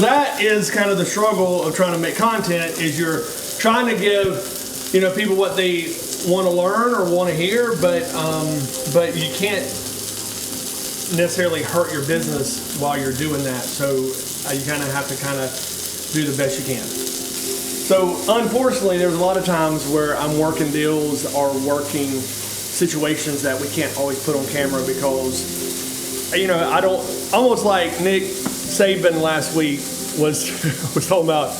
That is kind of the struggle of trying to make content, is you're trying to give, people what they want to learn or want to hear, but you can't necessarily hurt your business while you're doing that. So you kind of have to do the best you can. So unfortunately, there's a lot of times where I'm working deals or working situations that we can't always put on camera because, I don't, almost like Nick Saban last week was talking about,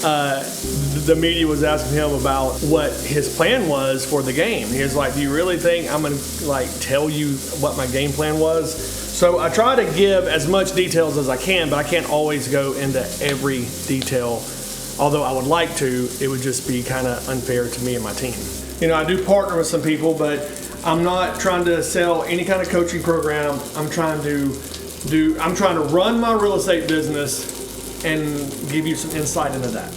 the media was asking him about what his plan was for the game. He was like, do you really think I'm going to tell you what my game plan was? So I try to give as much details as I can, but I can't always go into every detail. Although I would like to, it would just be kind of unfair to me and my team. I do partner with some people, but I'm not trying to sell any kind of coaching program. I'm trying to run my real estate business and give you some insight into that.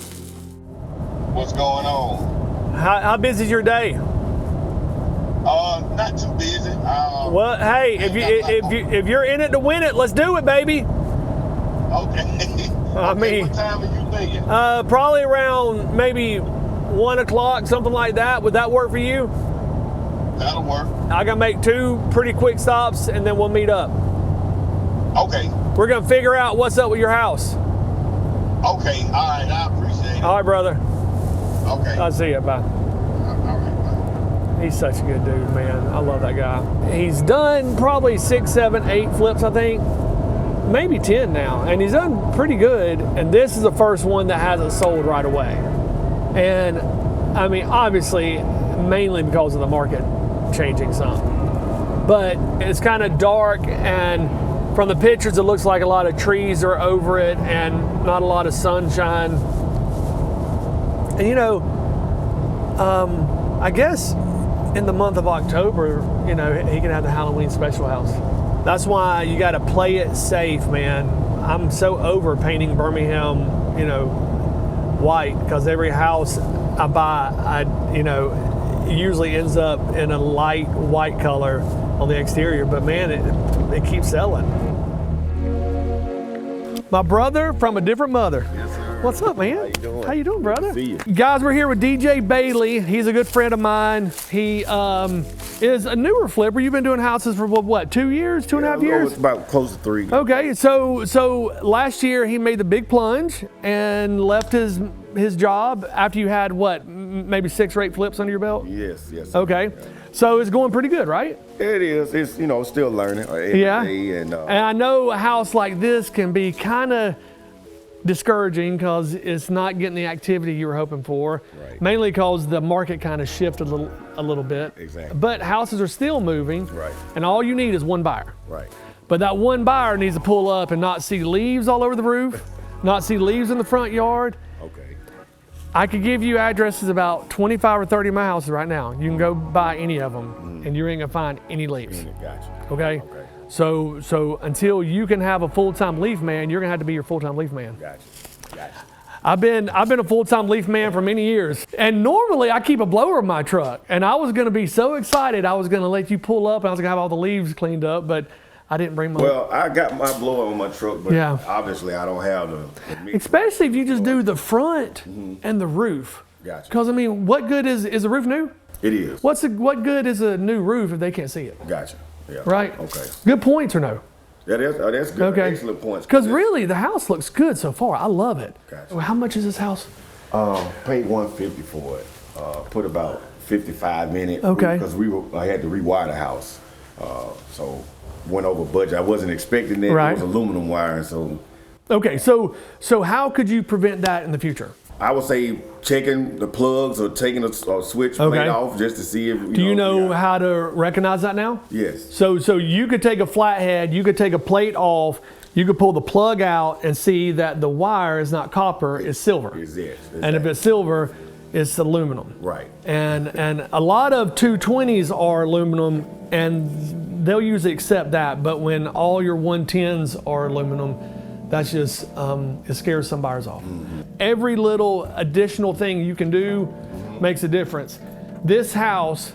What's going on? How busy is your day? Not too busy. Well, hey, if you're in it to win it, let's do it, baby. Okay. What time are you thinking? Probably around maybe 1 o'clock, something like that. Would that work for you? That'll work. I gotta make 2 pretty quick stops and then we'll meet up. Okay. We're gonna figure out what's up with your house. Okay. All right. I appreciate it. All right, brother. Okay. I'll see you. Bye. All right. Bye. He's such a good dude, man. I love that guy. He's done probably 6, 7, 8 flips, I think. Maybe 10 now. And he's done pretty good. And this is the first one that hasn't sold right away. And I mean, obviously, mainly because of the market changing some. But it's kind of dark, and from the pictures, it looks like a lot of trees are over it and not a lot of sunshine. And I guess in the month of October, he can have the Halloween special house. That's why you got to play it safe, man. I'm so over painting Birmingham, white, because every house I buy, usually ends up in a light white color on the exterior, but man, it keeps selling. My brother from a different mother. Yes, sir. What's up, man? How you doing? How you doing, brother? Good to see you. Guys, we're here with DJ Bailey. He's a good friend of mine. He is a newer flipper. You've been doing houses for what, 2 years, 2.5 years? It's about close to 3. Okay, so last year he made the big plunge and left his job after you had what, maybe 6 or 8 flips under your belt? Yes. Okay, so it's going pretty good, right? It is. It's still learning every day, and I know a house like this can be kind of discouraging because it's not getting the activity you were hoping for. Right. Mainly because the market kind of shifted a little bit. Exactly. But houses are still moving. Right. And all you need is one buyer. Right. But that one buyer needs to pull up and not see leaves all over the roof, not see leaves in the front yard. Okay. I could give you addresses about 25 or 30 of my houses right now. You can go buy any of them and you ain't gonna find any leaves. Gotcha. Okay? So until you can have a full-time leaf man, you're gonna have to be your full-time leaf man. Gotcha. I've been a full-time leaf man for many years, and normally I keep a blower in my truck, and I was gonna be so excited I was gonna let you pull up and I was gonna have all the leaves cleaned up, but I didn't bring my. Well, I got my blower on my truck, but Yeah. obviously I don't have the Especially if you just do the front and the roof. Gotcha. Because I mean, what good is the roof new? It is. What good is a new roof if they can't see it? Gotcha. Yeah. Right? Okay. Good points or no? Yeah, that's good. Okay. Excellent points. Because really, the house looks good so far. I love it. Gotcha. How much is this house? Paid $150 for it. Put about 55 in it. Okay. Because I had to rewire the house, so went over budget. I wasn't expecting that. Right. It was aluminum wiring, so. Okay, so how could you prevent that in the future? I would say checking the plugs or taking a switch plate off just to see if. Do you know how to recognize that now? Yes. So you could take a flathead, you could take a plate off, you could pull the plug out and see that the wire is not copper, it's silver. Yes. And if it's silver, it's aluminum. Right. And a lot of 220s are aluminum, and they'll usually accept that. But when all your 110s are aluminum, that's just, it scares some buyers off. Every little additional thing you can do makes a difference. This house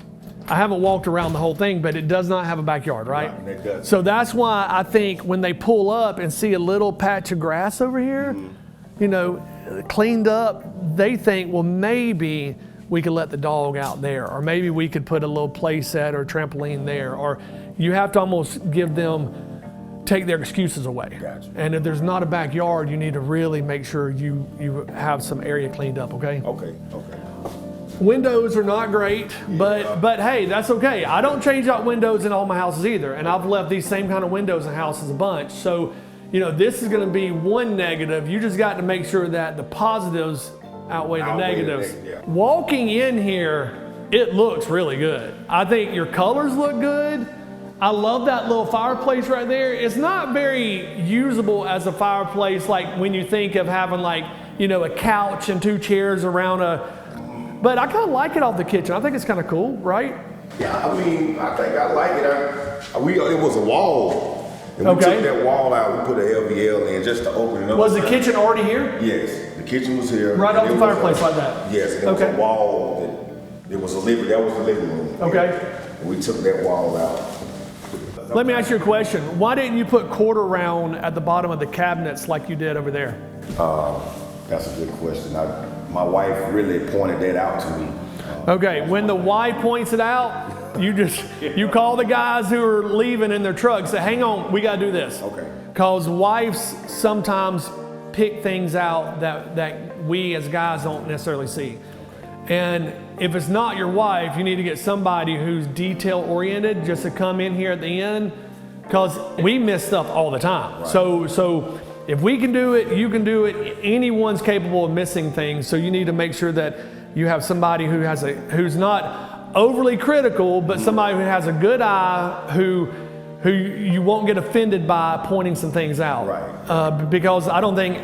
I haven't walked around the whole thing, but it does not have a backyard, right? Right, it does. So that's why I think when they pull up and see a little patch of grass over here, you know, cleaned up, they think, well, maybe we could let the dog out there, or maybe we could put a little play set or trampoline there, or you have to almost give them, take their excuses away. Gotcha. And if there's not a backyard, you need to really make sure you have some area cleaned up, okay? Okay. Windows are not great, but hey, that's okay. I don't change out windows in all my houses either, and I've left these same kind of windows in houses a bunch. So, you know, this is going to be one negative. You just got to make sure that the positives outweigh the negatives. Walking in here, it looks really good. I think your colors look good. I love that little fireplace right there. It's not very usable as a fireplace, like when you think of having, like, you know, a couch and 2 chairs around a. But I kind of like it off the kitchen. I think it's kind of cool, right? Yeah, I mean, I think I like it. It was a wall. And we took that wall out, we put an LVL in just to open it up. Was the kitchen already here? Yes, the kitchen was here. Right off the fireplace like that? Yes, and it was a wall, that was the living room. Okay. And we took that wall out. Let me ask you a question. Why didn't you put quarter round at the bottom of the cabinets like you did over there? That's a good question. My wife really pointed that out to me. Okay, when the wife points it out, you call the guys who are leaving in their truck, say, hang on, we got to do this. Okay. Because wives sometimes pick things out that we as guys don't necessarily see. And if it's not your wife, you need to get somebody who's detail oriented just to come in here at the end, because we miss stuff all the time. Right. So if we can do it, you can do it. Anyone's capable of missing things. So you need to make sure that you have somebody who's not overly critical, but somebody who has a good eye, who you won't get offended by pointing some things out. Right. Because I don't think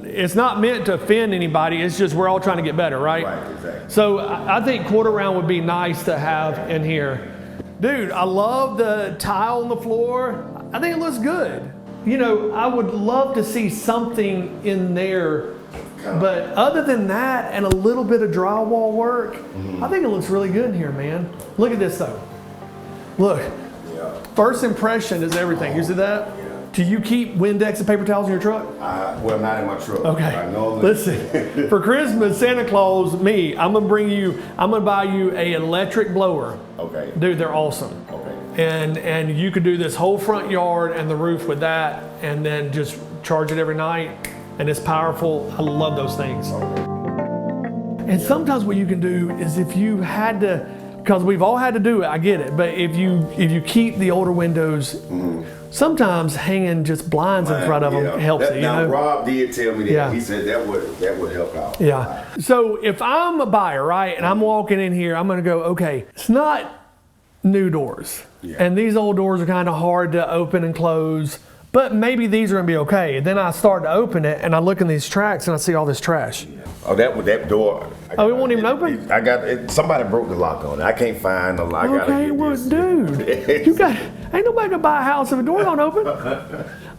it's not meant to offend anybody. It's just we're all trying to get better, right? Right, exactly. So I think quarter round would be nice to have in here. Dude, I love the tile on the floor. I think it looks good. You know, I would love to see something in there, but other than that and a little bit of drywall work, I think it looks really good in here, man. Look at this though. Look, first impression is everything. You see that? Do you keep Windex and paper towels in your truck? Well, not in my truck. Okay. Listen, for Christmas, Santa Claus, I'm gonna buy you a electric blower. Okay. Dude, they're awesome. Okay. And you could do this whole front yard and the roof with that, and then just charge it every night, and it's powerful. I love those things. And sometimes what you can do is, if you had to, because we've all had to do it, I get it, but if you keep the older windows, sometimes hanging just blinds in front of them helps it. Now, Rob did tell me that. Yeah. He said that would help out. Yeah. So if I'm a buyer, right, and I'm walking in here, I'm going to go, okay, it's not new doors. Yeah. And these old doors are kind of hard to open and close, but maybe these are going to be okay. And then I start to open it, and I look in these tracks, and I see all this trash. Oh, that door. Oh, it won't even open? I got it. Somebody broke the lock on it. I can't find the lock. Okay, well, dude, ain't nobody gonna buy a house if a door don't open.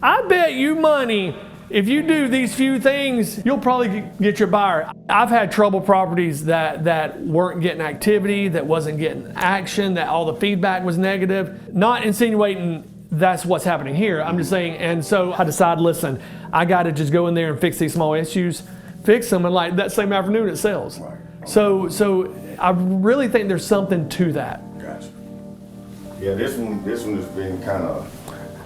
I bet you money, if you do these few things, you'll probably get your buyer. I've had trouble properties that weren't getting activity, that wasn't getting action, that all the feedback was negative. Not insinuating that's what's happening here. I'm just saying, and so I decided, listen, I gotta just go in there and fix these small issues, fix them, and like that same afternoon it sells. Right. So I really think there's something to that. Gotcha. Yeah, this one has been kind of.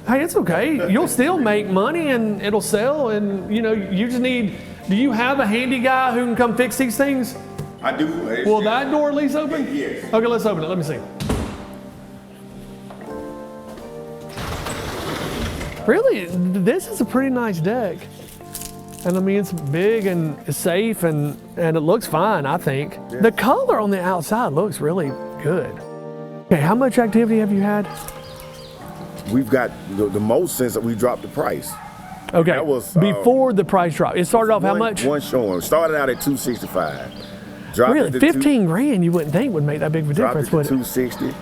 Hey, it's okay. You'll still make money and it'll sell, and you know, you just need. Do you have a handy guy who can come fix these things? I do. Will that door at least open? Yes. Okay, let's open it. Let me see. Really, this is a pretty nice deck. And I mean, it's big and it's safe, and it looks fine, I think. Yeah. The color on the outside looks really good. Okay, how much activity have you had? We've got the most since we dropped the price. Okay, that was before the price drop. It started off how much? One showing. Started out at $265. Dropped really, 15 grand you wouldn't think would make that big of a difference, would it? $260.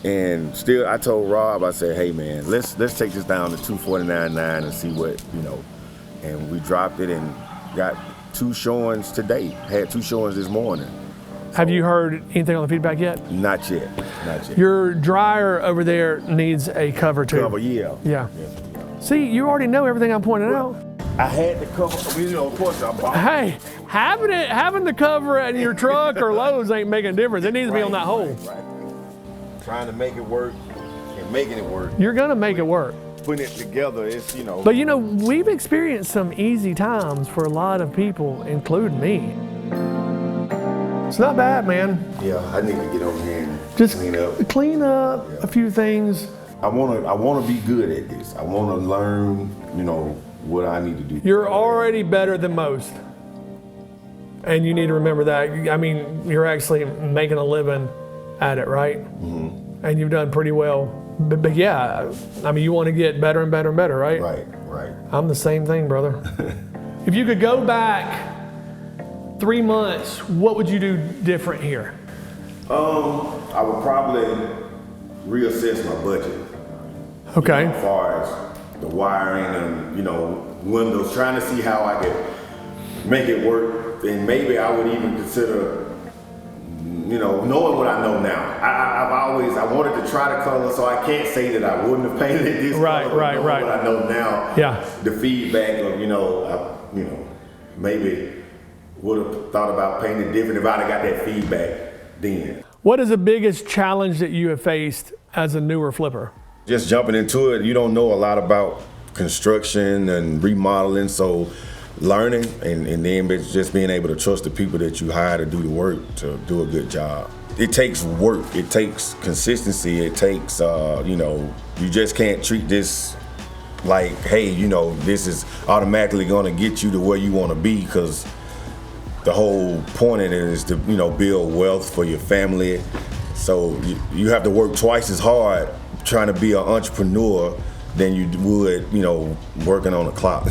And still, I told Rob, I said, hey man, let's take this down to $249.9 and see what, you know. And we dropped it and got 2 showings today. Had 2 showings this morning. Have you heard anything on the feedback yet? Not yet. Your dryer over there needs a cover too. Yeah. Yeah. See, you already know everything I'm pointing out. I had the cover, of course I bought it. Hey, having the cover in your truck or Lowe's ain't making a difference. It needs to be on that hole. Right. Trying to make it work and making it work. You're gonna make it work. Putting it together, it's, But we've experienced some easy times for a lot of people, including me. It's not bad, man. Yeah, I need to get on here and Just clean up. a few things. I wanna be good at this. I wanna learn, what I need to do. You're already better than most. And you need to remember that. I mean, you're actually making a living at it, right? Mm-hmm. And you've done pretty well. But yeah, I mean, you want to get better and better and better, right? Right. I'm the same thing, brother. If you could go back 3 months, what would you do different here? I would probably reassess my budget. Okay. As far as the wiring and, windows, trying to see how I could make it work. And maybe I would even consider, knowing what I know now. I wanted to try the color, so I can't say that I wouldn't have painted it this color. Right. What I know now. Yeah. The feedback of, maybe would have thought about painting different if I'd have got that feedback then. What is the biggest challenge that you have faced as a newer flipper? Just jumping into it, you don't know a lot about construction and remodeling, so learning and then just being able to trust the people that you hire to do the work to do a good job. It takes work, it takes consistency, it takes, you just can't treat this like, hey, this is automatically gonna get you to where you wanna be, because the whole point of it is to, build wealth for your family. So you have to work twice as hard trying to be an entrepreneur than you would, working on a clock.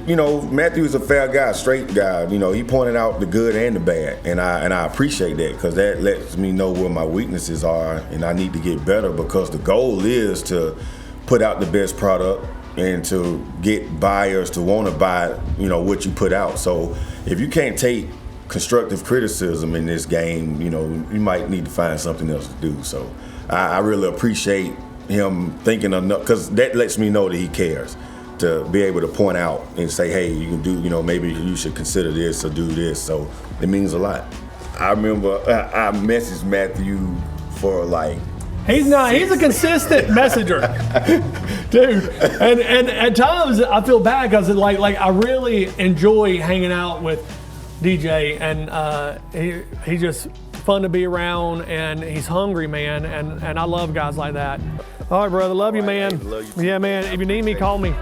Matthew's a fair guy, straight guy. He pointed out the good and the bad, and I appreciate that, because that lets me know where my weaknesses are, and I need to get better, because the goal is to put out the best product and to get buyers to want to buy, what you put out. So if you can't take constructive criticism in this game, you might need to find something else to do. So I really appreciate him thinking enough, because that lets me know that he cares, to be able to point out and say, hey, you can do, maybe you should consider this or do this. So it means a lot. I remember I messaged Matthew for he's a consistent messenger, dude. And at times I feel bad, because I really enjoy hanging out with DJ, and he's just fun to be around, and he's hungry, man, and I love guys like that. All right, brother, love you, man. Love you. Yeah, man, if you need me, call me.